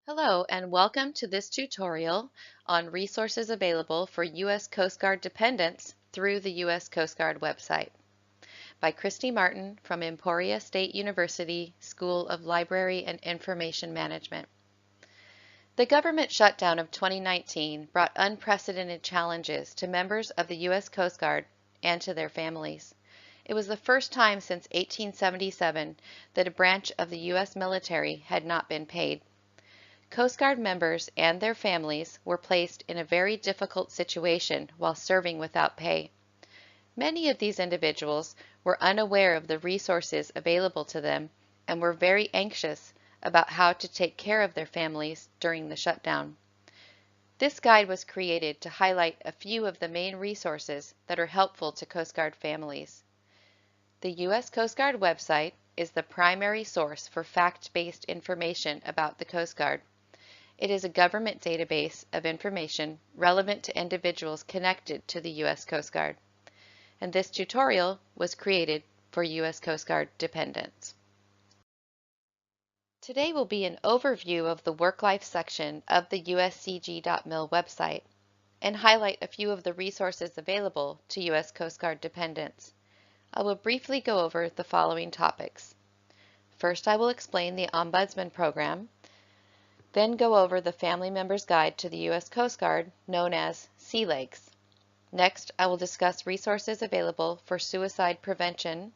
Hello and welcome to this tutorial on resources available for U.S. Coast Guard dependents through the U.S. Coast Guard website by Kristy Martin from Emporia State University School of Library and Information Management. The government shutdown of 2019 brought unprecedented challenges to members of the U.S. Coast Guard and to their families. It was the first time since 1877 that a branch of the U.S. military had not been paid. Coast Guard members and their families were placed in a very difficult situation while serving without pay. Many of these individuals were unaware of the resources available to them and were very anxious about how to take care of their families during the shutdown. This guide was created to highlight a few of the main resources that are helpful to Coast Guard families. The U.S. Coast Guard website is the primary source for fact-based information about the Coast Guard. It is a government database of information relevant to individuals connected to the U.S. Coast Guard. And this tutorial was created for U.S. Coast Guard dependents. Today will be an overview of the Work-Life section of the USCG.mil website and highlight a few of the resources available to U.S. Coast Guard dependents. I will briefly go over the following topics. First, I will explain the Ombudsman Program, then go over the Family Member's Guide to the U.S. Coast Guard, known as SEALEGS. Next, I will discuss resources available for suicide prevention.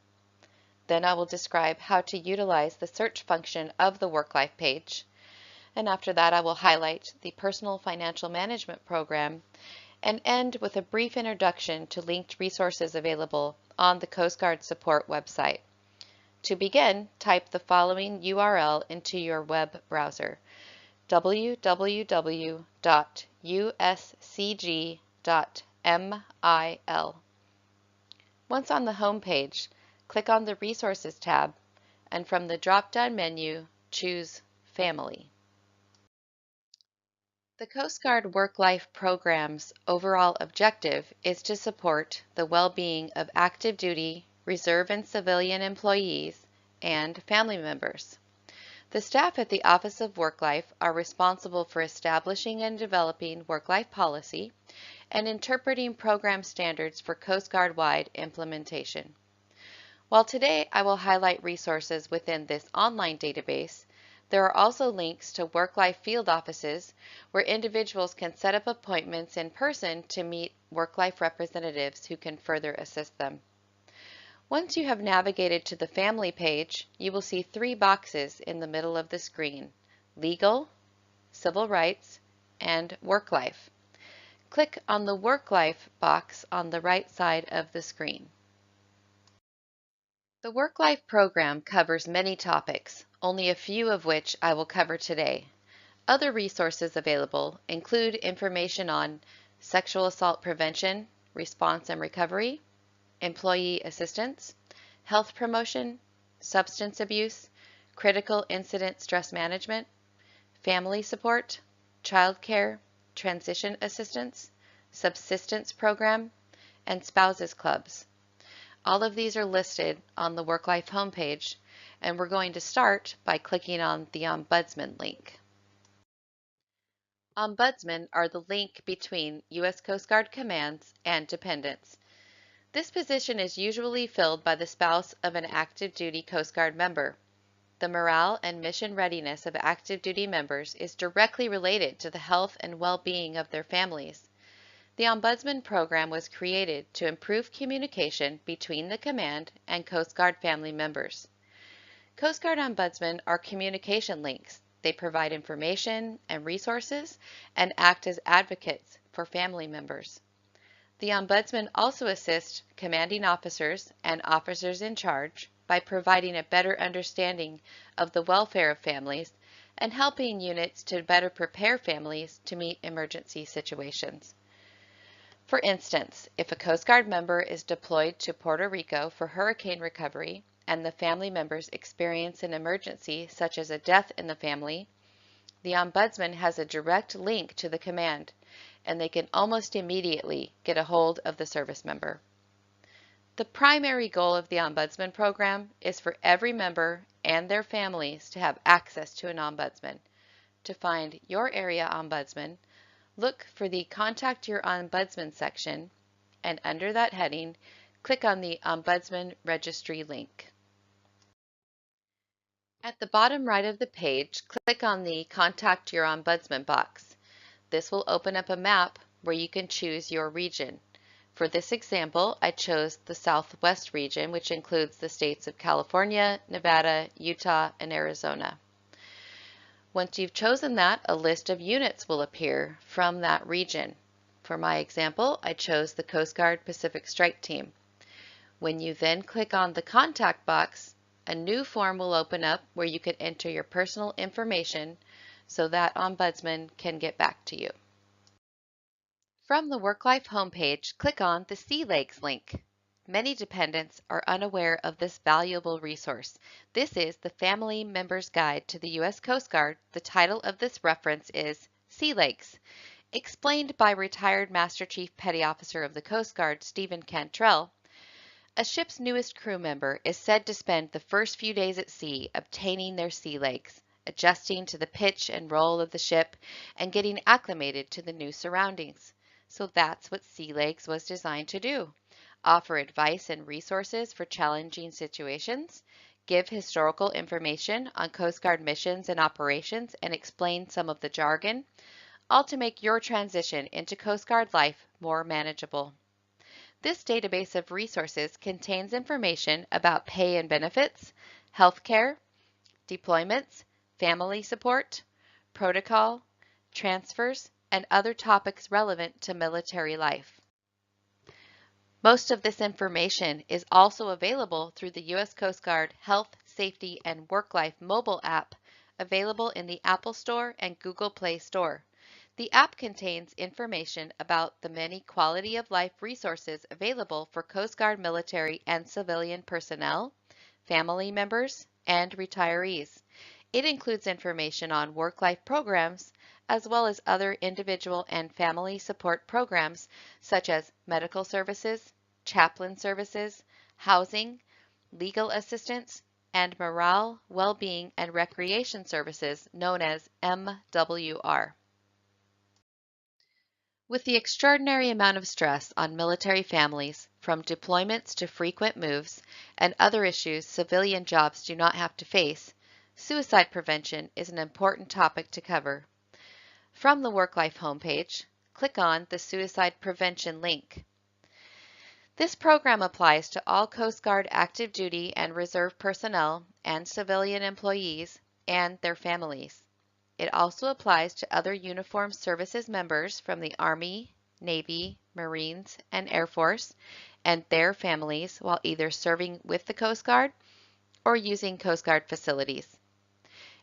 Then I will describe how to utilize the search function of the Work-Life page. And after that, I will highlight the Personal Financial Management Program and end with a brief introduction to linked resources available on the Coast Guard support website. To begin, type the following URL into your web browser: www.uscg.mil. Once on the home page, click on the Resources tab, and from the drop-down menu, choose Family. The Coast Guard Work-Life Program's overall objective is to support the well-being of active duty, reserve and civilian employees, and family members. The staff at the Office of Work-Life are responsible for establishing and developing work-life policy and interpreting program standards for Coast Guard-wide implementation. While today I will highlight resources within this online database, there are also links to work-life field offices where individuals can set up appointments in person to meet work-life representatives who can further assist them. Once you have navigated to the Family page, you will see three boxes in the middle of the screen: Legal, Civil Rights, and Work Life. Click on the Work Life box on the right side of the screen. The Work Life program covers many topics, only a few of which I will cover today. Other resources available include information on sexual assault prevention, response and recovery, employee assistance, health promotion, substance abuse, critical incident stress management, family support, child care, transition assistance, subsistence program, and spouses clubs. All of these are listed on the Work-Life homepage, and we're going to start by clicking on the Ombudsman link. Ombudsmen are the link between U.S. Coast Guard commands and dependents. This position is usually filled by the spouse of an active duty Coast Guard member. The morale and mission readiness of active duty members is directly related to the health and well-being of their families. The Ombudsman Program was created to improve communication between the command and Coast Guard family members. Coast Guard Ombudsmen are communication links. They provide information and resources and act as advocates for family members. The Ombudsman also assists commanding officers and officers in charge by providing a better understanding of the welfare of families and helping units to better prepare families to meet emergency situations. For instance, if a Coast Guard member is deployed to Puerto Rico for hurricane recovery and the family members experience an emergency such as a death in the family, the Ombudsman has a direct link to the command, and they can almost immediately get a hold of the service member. The primary goal of the Ombudsman Program is for every member and their families to have access to an ombudsman, to find your area ombudsman, look for the Contact Your Ombudsman section, and under that heading, click on the Ombudsman Registry link. At the bottom right of the page, click on the Contact Your Ombudsman box. This will open up a map where you can choose your region. For this example, I chose the Southwest region, which includes the states of California, Nevada, Utah, and Arizona. Once you've chosen that, a list of units will appear from that region. For my example, I chose the Coast Guard Pacific Strike Team. When you then click on the contact box, a new form will open up where you can enter your personal information so that ombudsman can get back to you. From the WorkLife homepage, click on the Sea Legs link. Many dependents are unaware of this valuable resource. This is the Family Member's Guide to the U.S. Coast Guard. The title of this reference is Sea Legs. Explained by retired Master Chief Petty Officer of the Coast Guard, Stephen Cantrell, a ship's newest crew member is said to spend the first few days at sea obtaining their sea legs, adjusting to the pitch and roll of the ship, and getting acclimated to the new surroundings. So that's what Sea Legs was designed to do. Offer advice and resources for challenging situations, give historical information on Coast Guard missions and operations, and explain some of the jargon, all to make your transition into Coast Guard life more manageable. This database of resources contains information about pay and benefits, healthcare, deployments, family support, protocol, transfers, and other topics relevant to military life. Most of this information is also available through the U.S. Coast Guard Health, Safety, and WorkLife mobile app, available in the Apple Store and Google Play Store. The app contains information about the many quality of life resources available for Coast Guard military and civilian personnel, family members, and retirees. It includes information on work-life programs, as well as other individual and family support programs such as medical services, chaplain services, housing, legal assistance, and morale, well-being, and recreation services known as MWR. With the extraordinary amount of stress on military families, from deployments to frequent moves, and other issues civilian jobs do not have to face, suicide prevention is an important topic to cover. From the WorkLife homepage, click on the Suicide Prevention link. This program applies to all Coast Guard active duty and reserve personnel and civilian employees and their families. It also applies to other uniformed services members from the Army, Navy, Marines, and Air Force and their families while either serving with the Coast Guard or using Coast Guard facilities.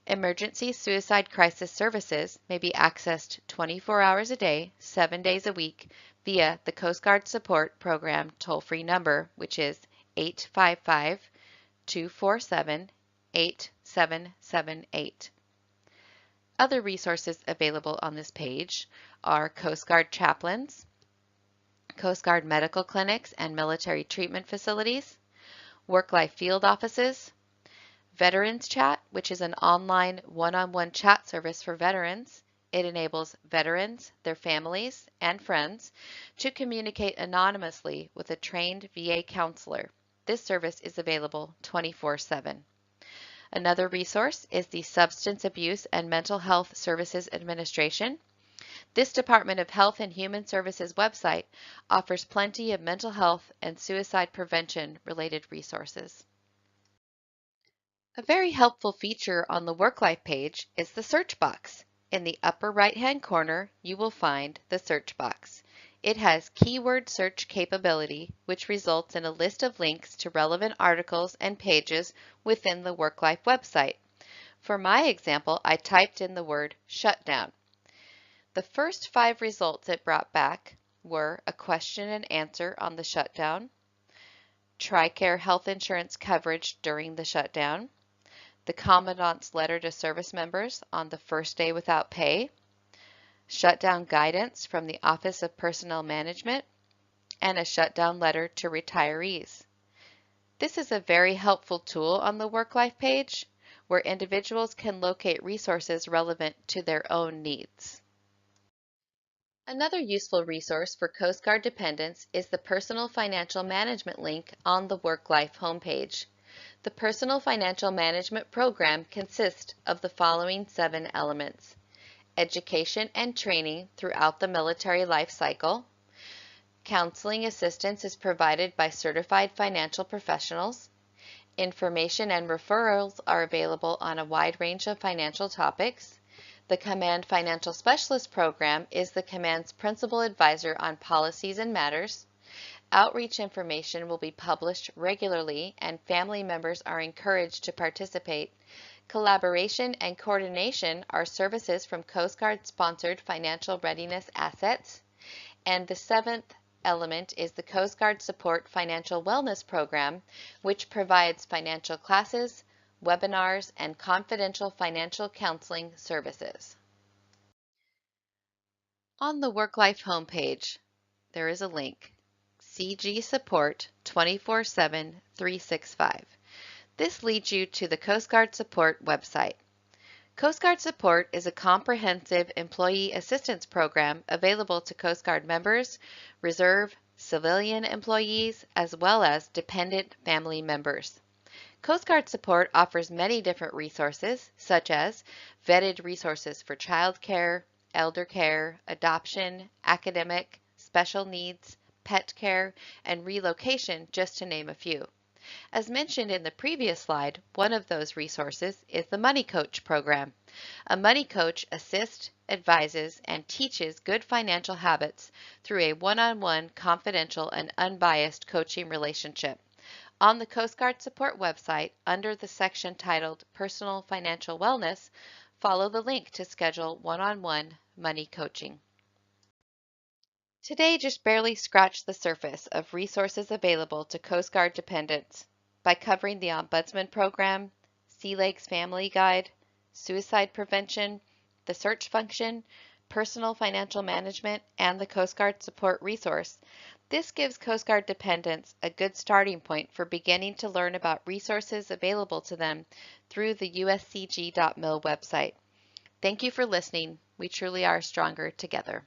Emergency suicide crisis services may be accessed 24 hours a day, 7 days a week via the Coast Guard Support Program toll-free number, which is 855-247-8778. Other resources available on this page are Coast Guard chaplains, Coast Guard medical clinics and military treatment facilities, work-life field offices, Veterans Chat, which is an online one-on-one chat service for veterans. It enables veterans, their families, and friends to communicate anonymously with a trained VA counselor. This service is available 24/7. Another resource is the Substance Abuse and Mental Health Services Administration. This Department of Health and Human Services website offers plenty of mental health and suicide prevention related resources. A very helpful feature on the WorkLife page is the search box. In the upper right-hand corner, you will find the search box. It has keyword search capability, which results in a list of links to relevant articles and pages within the WorkLife website. For my example, I typed in the word shutdown. The first 5 results it brought back were a question and answer on the shutdown, TRICARE health insurance coverage during the shutdown, the Commandant's letter to service members on the first day without pay, shutdown guidance from the Office of Personnel Management, and a shutdown letter to retirees. This is a very helpful tool on the WorkLife page where individuals can locate resources relevant to their own needs. Another useful resource for Coast Guard dependents is the Personal Financial Management link on the WorkLife homepage. The Personal Financial Management program consists of the following 7 elements: education and training throughout the military life cycle. Counseling assistance is provided by certified financial professionals. Information and referrals are available on a wide range of financial topics. The Command Financial Specialist program is the Command's principal advisor on policies and matters. Outreach information will be published regularly, and family members are encouraged to participate. Collaboration and coordination are services from Coast Guard-sponsored financial readiness assets. And the 7th element is the Coast Guard Support Financial Wellness Program, which provides financial classes, webinars, and confidential financial counseling services. On the WorkLife homepage, there is a link, CG Support 24/7 365. This leads you to the Coast Guard Support website. Coast Guard Support is a comprehensive employee assistance program available to Coast Guard members, reserve, civilian employees, as well as dependent family members. Coast Guard Support offers many different resources, such as vetted resources for child care, elder care, adoption, academic, special needs, pet care, and relocation, just to name a few. As mentioned in the previous slide, one of those resources is the Money Coach program. A Money Coach assists, advises, and teaches good financial habits through a one-on-one, confidential, and unbiased coaching relationship. On the Coast Guard Support website, under the section titled Personal Financial Wellness, follow the link to schedule one-on-one money coaching. Today just barely scratched the surface of resources available to Coast Guard dependents by covering the Ombudsman Program, Sea Lakes Family Guide, suicide prevention, the search function, personal financial management, and the Coast Guard Support resource. This gives Coast Guard dependents a good starting point for beginning to learn about resources available to them through the uscg.mil website. Thank you for listening. We truly are stronger together.